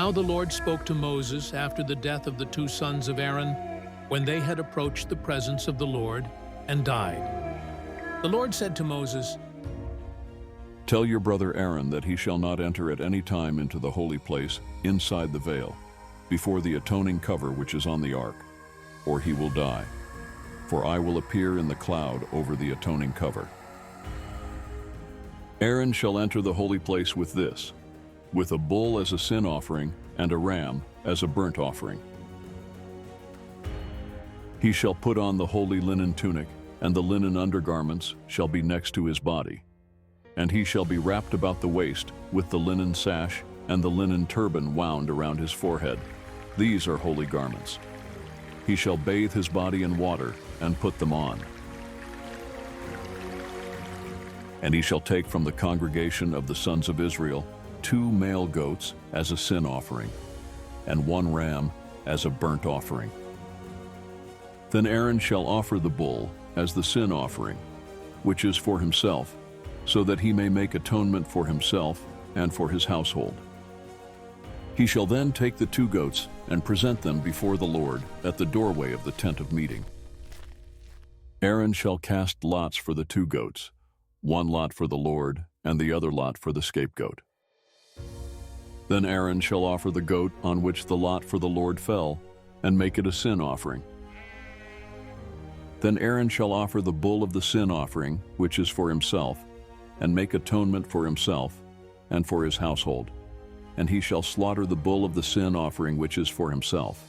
Now the Lord spoke to Moses after the death of the two sons of Aaron, when they had approached the presence of the Lord and died. The Lord said to Moses, "Tell your brother Aaron that he shall not enter at any time into the holy place inside the veil, before the atoning cover which is on the ark, or he will die. For I will appear in the cloud over the atoning cover. Aaron shall enter the holy place with this, with a bull as a sin offering and a ram as a burnt offering. He shall put on the holy linen tunic, and the linen undergarments shall be next to his body. And he shall be wrapped about the waist with the linen sash and the linen turban wound around his forehead. These are holy garments. He shall bathe his body in water and put them on. And he shall take from the congregation of the sons of Israel 2 male goats as a sin offering, and 1 ram as a burnt offering. Then Aaron shall offer the bull as the sin offering, which is for himself, so that he may make atonement for himself and for his household. He shall then take the 2 goats and present them before the Lord at the doorway of the tent of meeting. Aaron shall cast lots for the 2 goats, 1 lot for the Lord and the other lot for the scapegoat. Then Aaron shall offer the goat on which the lot for the Lord fell, and make it a sin offering. Then Aaron shall offer the bull of the sin offering, which is for himself, and make atonement for himself and for his household. And he shall slaughter the bull of the sin offering, which is for himself.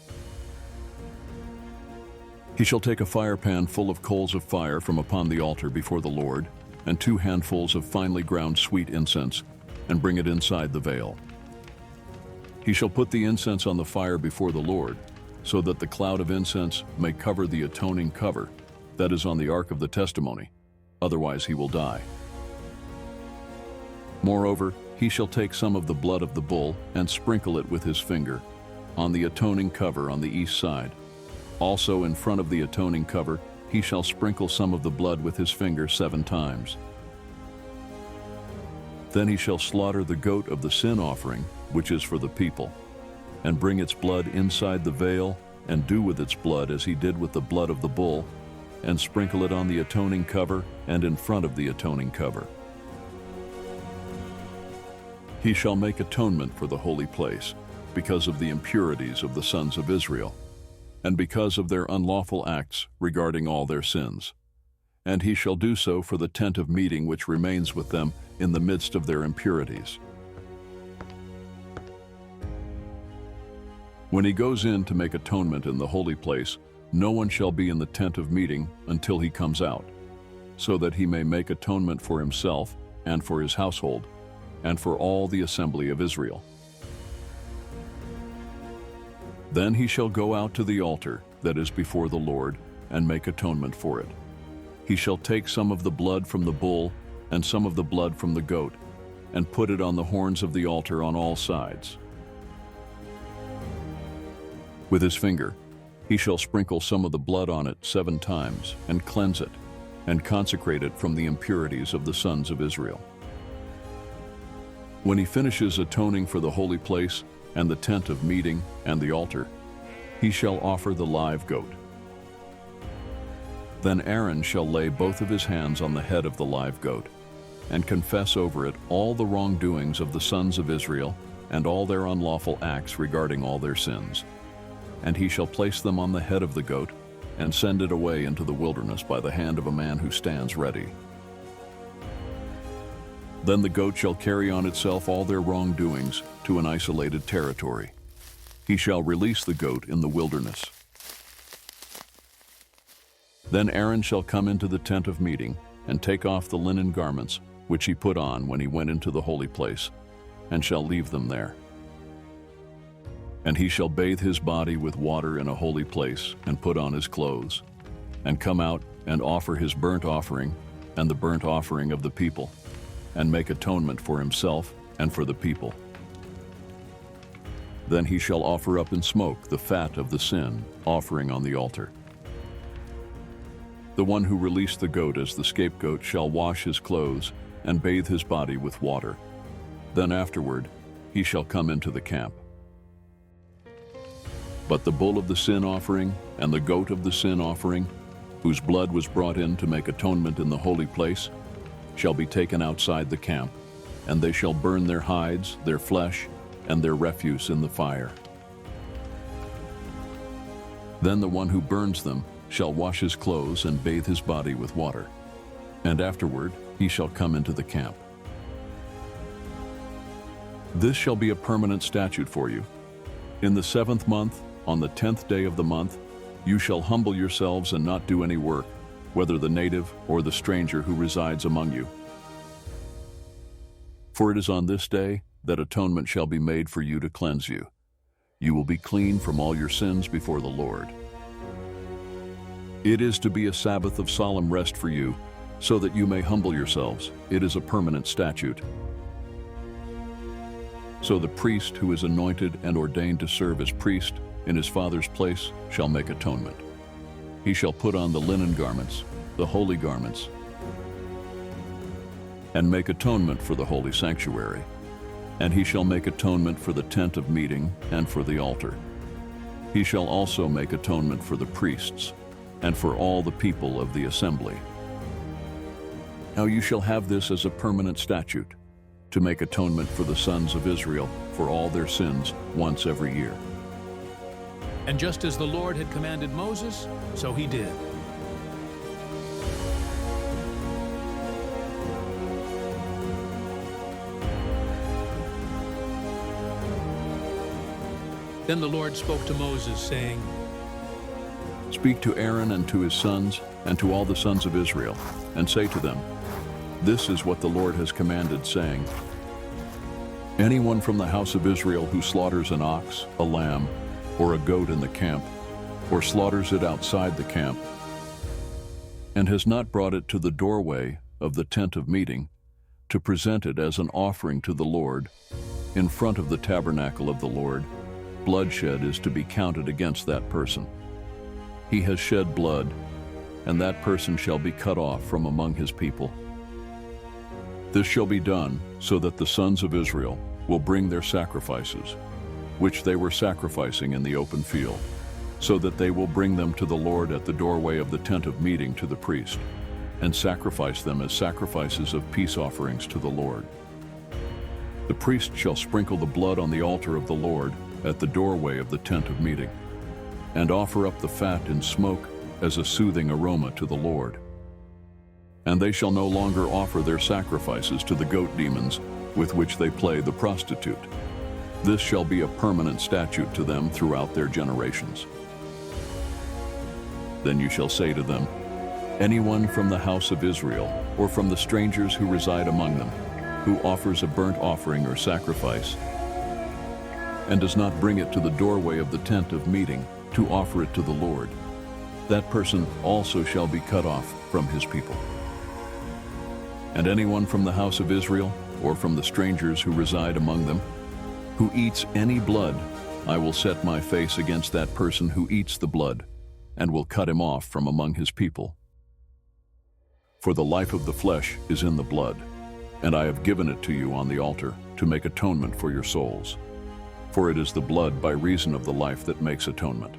He shall take a firepan full of coals of fire from upon the altar before the Lord, and 2 handfuls of finely ground sweet incense, and bring it inside the veil. He shall put the incense on the fire before the Lord, so that the cloud of incense may cover the atoning cover that is on the ark of the testimony, otherwise he will die. Moreover, he shall take some of the blood of the bull and sprinkle it with his finger on the atoning cover on the east side. Also in front of the atoning cover, he shall sprinkle some of the blood with his finger 7 times. Then he shall slaughter the goat of the sin offering, which is for the people, and bring its blood inside the veil, and do with its blood as he did with the blood of the bull, and sprinkle it on the atoning cover and in front of the atoning cover. He shall make atonement for the holy place, because of the impurities of the sons of Israel, and because of their unlawful acts regarding all their sins. And he shall do so for the tent of meeting which remains with them in the midst of their impurities. When he goes in to make atonement in the holy place, no one shall be in the tent of meeting until he comes out, so that he may make atonement for himself and for his household, and for all the assembly of Israel. Then he shall go out to the altar that is before the Lord and make atonement for it. He shall take some of the blood from the bull and some of the blood from the goat, and put it on the horns of the altar on all sides. With his finger, he shall sprinkle some of the blood on it 7 times, and cleanse it, and consecrate it from the impurities of the sons of Israel. When he finishes atoning for the holy place, and the tent of meeting, and the altar, he shall offer the live goat. Then Aaron shall lay both of his hands on the head of the live goat, and confess over it all the wrongdoings of the sons of Israel, and all their unlawful acts regarding all their sins. And he shall place them on the head of the goat, and send it away into the wilderness by the hand of a man who stands ready. Then the goat shall carry on itself all their wrongdoings to an isolated territory. He shall release the goat in the wilderness. Then Aaron shall come into the tent of meeting, and take off the linen garments which he put on when he went into the holy place, and shall leave them there. And he shall bathe his body with water in a holy place, and put on his clothes, and come out and offer his burnt offering and the burnt offering of the people, and make atonement for himself and for the people. Then he shall offer up in smoke the fat of the sin offering on the altar. The one who released the goat as the scapegoat shall wash his clothes and bathe his body with water. Then afterward he shall come into the camp. But the bull of the sin offering and the goat of the sin offering, whose blood was brought in to make atonement in the holy place, shall be taken outside the camp, and they shall burn their hides, their flesh, and their refuse in the fire. Then the one who burns them shall wash his clothes and bathe his body with water, and afterward he shall come into the camp. This shall be a permanent statute for you. In the 7th month, on the 10th day of the month, you shall humble yourselves and not do any work, whether the native or the stranger who resides among you. For it is on this day that atonement shall be made for you to cleanse you. You will be clean from all your sins before the Lord. It is to be a Sabbath of solemn rest for you, so that you may humble yourselves. It is a permanent statute. So the priest who is anointed and ordained to serve as priest in his father's place shall make atonement. He shall put on the linen garments, the holy garments, and make atonement for the holy sanctuary. And he shall make atonement for the tent of meeting and for the altar. He shall also make atonement for the priests and for all the people of the assembly. Now you shall have this as a permanent statute, to make atonement for the sons of Israel for all their sins once every year. And just as the Lord had commanded Moses, so he did. Then the Lord spoke to Moses, saying, Speak to Aaron and to his sons and to all the sons of Israel, and say to them, This is what the Lord has commanded, saying, Anyone from the house of Israel who slaughters an ox, a lamb, or a goat in the camp, or slaughters it outside the camp, and has not brought it to the doorway of the tent of meeting, to present it as an offering to the Lord, in front of the tabernacle of the Lord, bloodshed is to be counted against that person. He has shed blood, and that person shall be cut off from among his people. This shall be done so that the sons of Israel will bring their sacrifices, which they were sacrificing in the open field, so that they will bring them to the Lord at the doorway of the tent of meeting to the priest, and sacrifice them as sacrifices of peace offerings to the Lord. The priest shall sprinkle the blood on the altar of the Lord at the doorway of the tent of meeting, and offer up the fat in smoke as a soothing aroma to the Lord. And they shall no longer offer their sacrifices to the goat demons with which they play the prostitute. This shall be a permanent statute to them throughout their generations. Then you shall say to them, Anyone from the house of Israel, or from the strangers who reside among them, who offers a burnt offering or sacrifice, and does not bring it to the doorway of the tent of meeting to offer it to the Lord, that person also shall be cut off from his people. And anyone from the house of Israel, or from the strangers who reside among them, who eats any blood, I will set my face against that person who eats the blood, and will cut him off from among his people. For the life of the flesh is in the blood, and I have given it to you on the altar to make atonement for your souls. For it is the blood by reason of the life that makes atonement.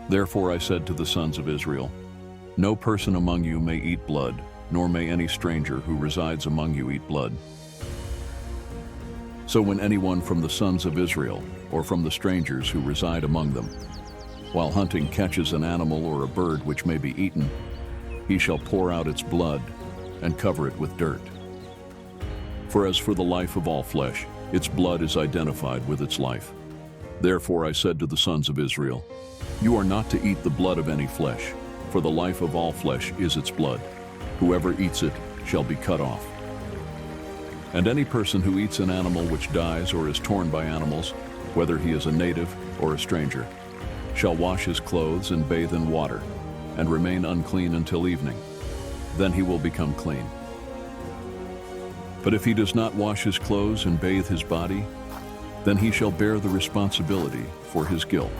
Therefore I said to the sons of Israel, No person among you may eat blood, nor may any stranger who resides among you eat blood. So when anyone from the sons of Israel, or from the strangers who reside among them, while hunting catches an animal or a bird which may be eaten, he shall pour out its blood and cover it with dirt. For as for the life of all flesh, its blood is identified with its life. Therefore I said to the sons of Israel, You are not to eat the blood of any flesh, for the life of all flesh is its blood. Whoever eats it shall be cut off. And any person who eats an animal which dies or is torn by animals, whether he is a native or a stranger, shall wash his clothes and bathe in water, and remain unclean until evening. Then he will become clean. But if he does not wash his clothes and bathe his body, then he shall bear the responsibility for his guilt.